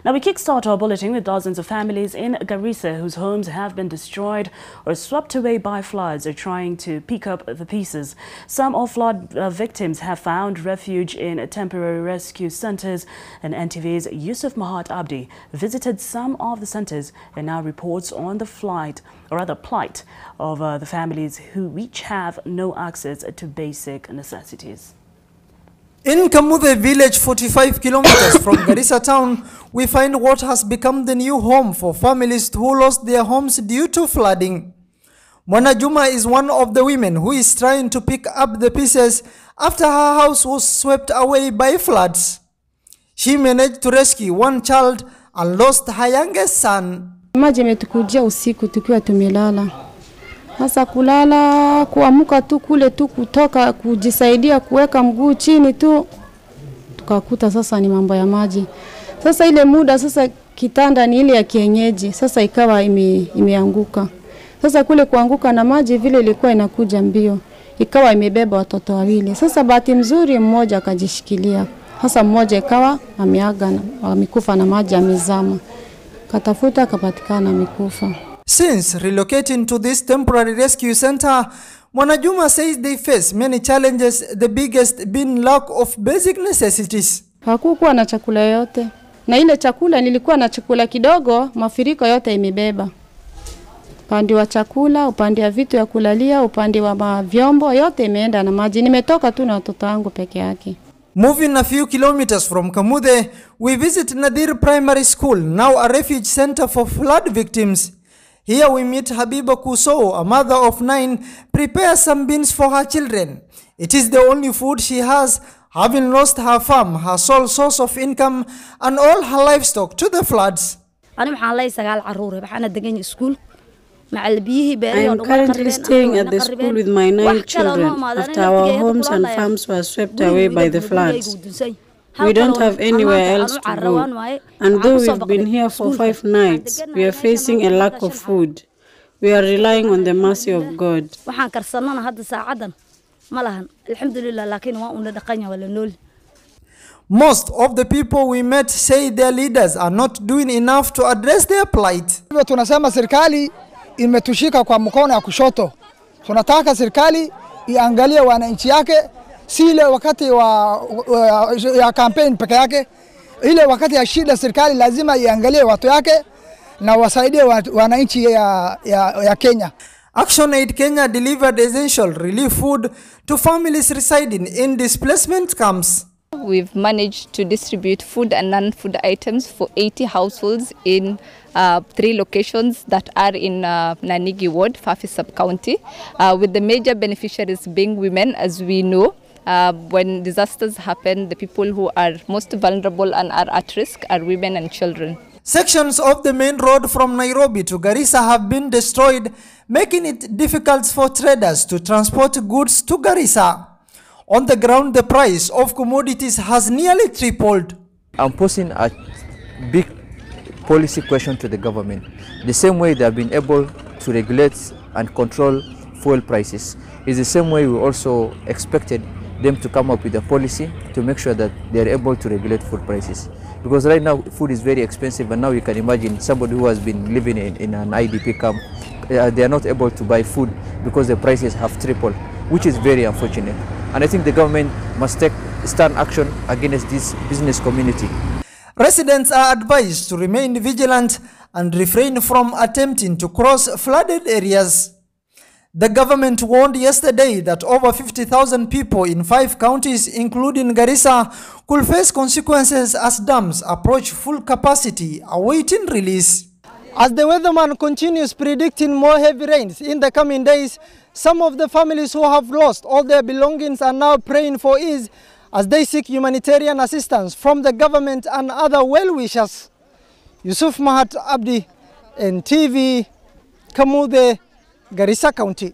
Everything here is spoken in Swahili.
Now we kickstart our bulletin with dozens of families in Garissa whose homes have been destroyed or swept away by floods are trying to pick up the pieces. Some of flood victims have found refuge in temporary rescue centers, and NTV's Yusuf Mahat Abdi visited some of the centers and now reports on the plight of the families who each have no access to basic necessities. In Kamude village, 45 kilometers from Garissa town, we find what has become the new home for families who lost their homes due to flooding. Mwana Juma is one of the women who is trying to pick up the pieces after her house was swept away by floods. She managed to rescue one child and lost her youngest son. Maji imetukujia usiku tukiwa tumelala. Sasa kulala, kuamka tu kule tu kutoka kujisaidia kuweka mguu chini tu tukakuta sasa ni mambo ya maji. Sasa ile muda sasa kitanda ni ile ya kienyeji, sasa ikawa imeanguka. Sasa kule kuanguka na maji vile ilikuwa inakuja mbio, ikawa imebeba watoto wawili. Sasa bahati mzuri mmoja akajishikilia. Sasa mmoja ikawa ameaga na amekufa na maji amezama. Katafuta akapatikana amekufa. Since relocating to this temporary rescue center, Mwana Juma says they face many challenges, the biggest being lack of basic necessities. Hakukuwa na chakula yote. Na ile chakula nilikuwa na chakula kidogo, mafuriko yote imebeba. Upande wa chakula, upande wa vitu ya kulalia, upande wa vyombo yote imeenda na maji. Nimetoka tu na watoto wangu peke yake. Moving a few kilometers from Kamude, we visit Nadir Primary School, now a refuge center for flood victims. Here we meet Habiba Kuso, a mother of 9, prepare some beans for her children. It is the only food she has, having lost her farm, her sole source of income, and all her livestock to the floods. I am currently staying at the school with my 9 children after our homes and farms were swept away by the floods. We don't have anywhere else to go, and though we've been here for 5 nights, we are facing a lack of food. We are relying on the mercy of God. Most of the people we met say their leaders are not doing enough to address their plight. Tunasema serikali imetushika kwa mkono ya kushoto. Tunataka serikali iangalie wananchi yake, si ile wakati ya campaign peke yake. Ile wakati ya shida serikali lazima iangalie watu yake na wasaidie wananchi ya Kenya. Action Aid Kenya delivered essential relief food to families residing in displacement camps. We've managed to distribute food and non-food items for 80 households in 3 locations that are in Nanigi Ward, Fafi Sub-County, with the major beneficiaries being women. As we know, when disasters happen, the people who are most vulnerable and are at risk are women and children. Sections of the main road from Nairobi to Garissa have been destroyed, making it difficult for traders to transport goods to Garissa. On the ground, the price of commodities has nearly tripled. I'm posing a big policy question to the government. The same way they have been able to regulate and control fuel prices is the same way we also expected them to come up with a policy to make sure that they are able to regulate food prices. Because right now food is very expensive, and now you can imagine somebody who has been living in an IDP camp, they are not able to buy food because the prices have tripled, which is very unfortunate. And I think the government must take stern action against this business community. Residents are advised to remain vigilant and refrain from attempting to cross flooded areas. The government warned yesterday that over 50,000 people in 5 counties, including Garissa, could face consequences as dams approach full capacity, awaiting release. As the weatherman continues predicting more heavy rains in the coming days, some of the families who have lost all their belongings are now praying for ease as they seek humanitarian assistance from the government and other well-wishers. Yusuf Mahat Abdi, NTV, Kamude, Garissa County.